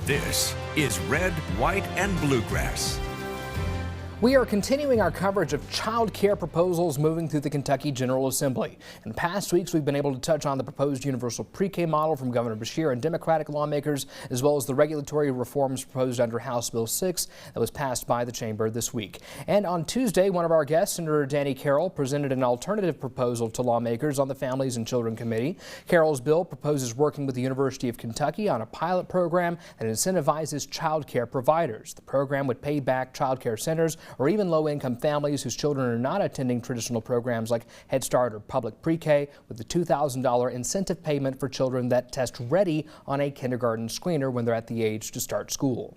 This is Red, White, and Bluegrass. We are continuing our coverage of child care proposals moving through the Kentucky General Assembly. In past weeks, we've been able to touch on the proposed universal pre-K model from Governor Beshear and Democratic lawmakers, as well as the regulatory reforms proposed under House Bill 6 that was passed by the chamber this week. And on Tuesday, one of our guests, Senator Danny Carroll, presented an alternative proposal to lawmakers on the Families and Children Committee. Carroll's bill proposes working with the University of Kentucky on a pilot program that incentivizes child care providers. The program would pay back child care centers or even low-income families whose children are not attending traditional programs like Head Start or public pre-K, with the $2,000 incentive payment for children that test ready on a kindergarten screener when they're at the age to start school.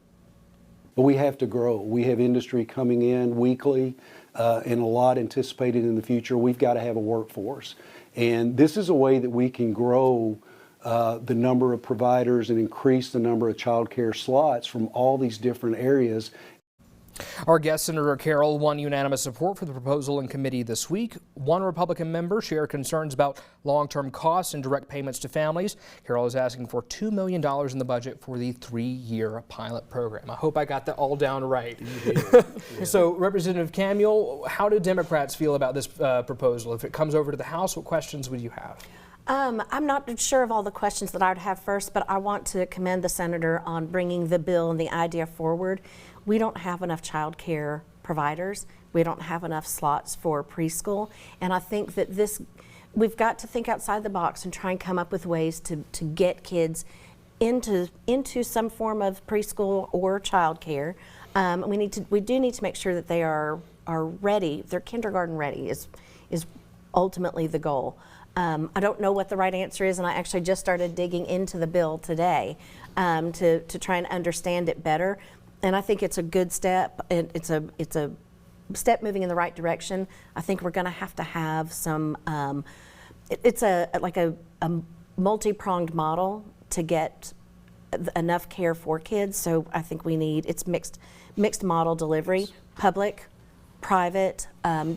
But we have to grow. We have industry coming in weekly and a lot anticipated in the future. We've got to have a workforce. And this is a way that we can grow the number of providers and increase the number of child care slots from all these different areas. Our guest, Senator Carroll, won unanimous support for the proposal in committee this week. One Republican member shared concerns about long-term costs and direct payments to families. Carroll is asking for $2 million in the budget for the 3-year pilot program. I hope I got that all down right. Yeah. So, Representative Camuel, how do Democrats feel about this proposal? If it comes over to the House, what questions would you have? I'm not sure of all the questions that I would have first, but I want to commend the senator on bringing the bill and the idea forward. We don't have enough child care providers. We don't have enough slots for preschool. And I think that we've got to think outside the box and try and come up with ways to get kids into some form of preschool or child care. We do need to make sure that they are ready. They're kindergarten ready is ultimately the goal. I don't know what the right answer is, and I actually just started digging into the bill today to try and understand it better. And I think it's a good step. It's a step moving in the right direction. I think we're going to have some. It's like a multi-pronged model to get enough care for kids. So I think it's mixed model delivery, public, private,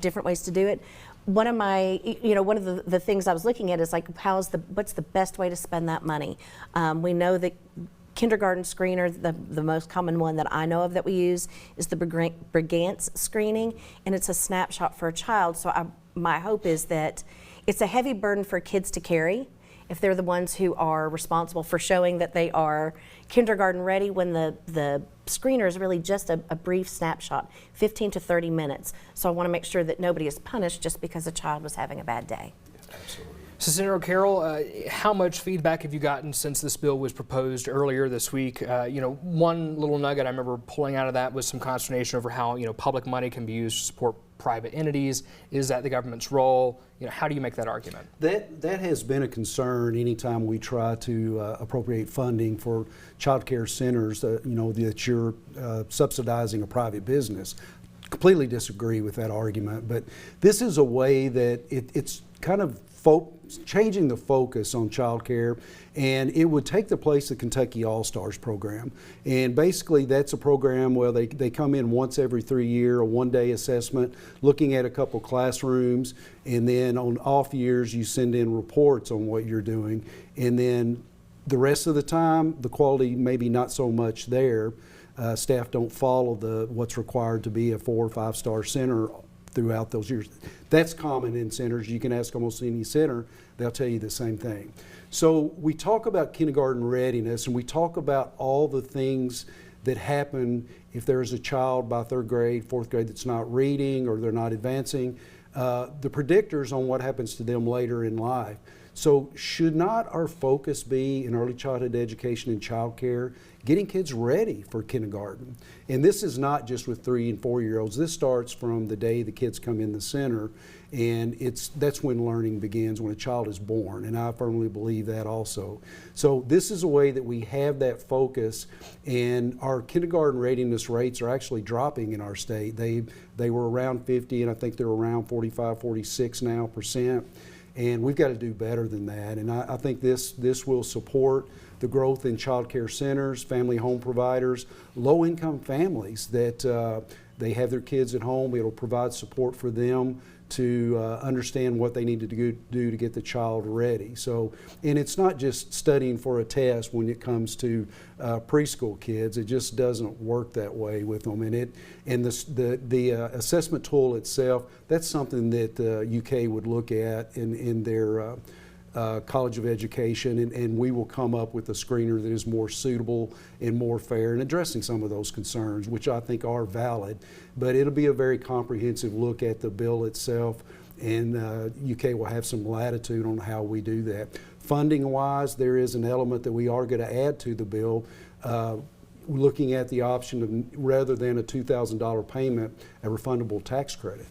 different ways to do it. One of the things I was looking at is like, what's the best way to spend that money? We know that kindergarten screener, the most common one that I know of that we use is the Bluegrass screening, and it's a snapshot for a child. So my hope is that it's a heavy burden for kids to carry if they're the ones who are responsible for showing that they are kindergarten ready, when the screener is really just a brief snapshot, 15 to 30 minutes. So I want to make sure that nobody is punished just because a child was having a bad day. Absolutely. So, Senator Carroll, how much feedback have you gotten since this bill was proposed earlier this week? One little nugget I remember pulling out of that was some consternation over how public money can be used to support private entities. Is that the government's role? How do you make that argument? That has been a concern anytime we try to appropriate funding for child care centers. That you're subsidizing a private business. Completely disagree with that argument, but this is a way that it's kind of changing the focus on child care, and it would take the place of the Kentucky All-Stars program. And basically that's a program where they come in once every 3 years, a one-day assessment, looking at a couple classrooms, and then on off years you send in reports on what you're doing, and then the rest of the time the quality maybe not so much there. Staff don't follow what's required to be a 4 or 5 star center throughout those years. That's common in centers. You can ask almost any center, they'll tell you the same thing. So we talk about kindergarten readiness, and we talk about all the things that happen if there's a child by 3rd grade, 4th grade that's not reading or they're not advancing, the predictors on what happens to them later in life. So should not our focus be in early childhood education and child care, getting kids ready for kindergarten? And this is not just with 3 and 4 year olds. This starts from the day the kids come in the center, and that's when learning begins, when a child is born, and I firmly believe that also. So this is a way that we have that focus, and our kindergarten readiness rates are actually dropping in our state. They were around 50, and I think they're around 45, 46 now %. And we've got to do better than that. And I think this will support the growth in child care centers, family home providers, low-income families that they have their kids at home. It'll provide support for them to understand what they need to do to get the child ready. So, and it's not just studying for a test when it comes to preschool kids. It just doesn't work that way with them. And the assessment tool itself, that's something that UK would look at in their College of Education, and we will come up with a screener that is more suitable and more fair in addressing some of those concerns, which I think are valid. But it'll be a very comprehensive look at the bill itself, and UK will have some latitude on how we do that. Funding wise, there is an element that we are going to add to the bill, looking at the option of, rather than a $2,000 payment, a refundable tax credit.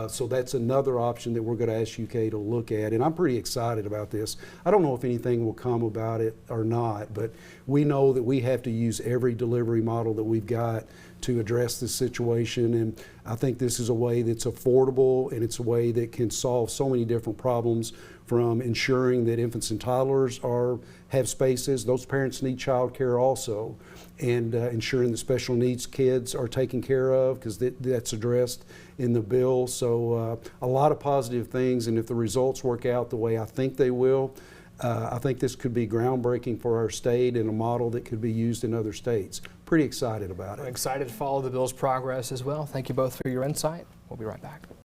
So that's another option that we're going to ask UK to look at, and I'm pretty excited about this. I don't know if anything will come about it or not, but we know that we have to use every delivery model that we've got to address this situation, and I think this is a way that's affordable, and it's a way that can solve so many different problems, from ensuring that infants and toddlers have spaces. Those parents need child care also, and ensuring that special needs kids are taken care of, because that's addressed in the bill. So a lot of positive things, and if the results work out the way I think they will, I think this could be groundbreaking for our state and a model that could be used in other states. Pretty excited about it. I'm excited to follow the bill's progress as well. Thank you both for your insight. We'll be right back.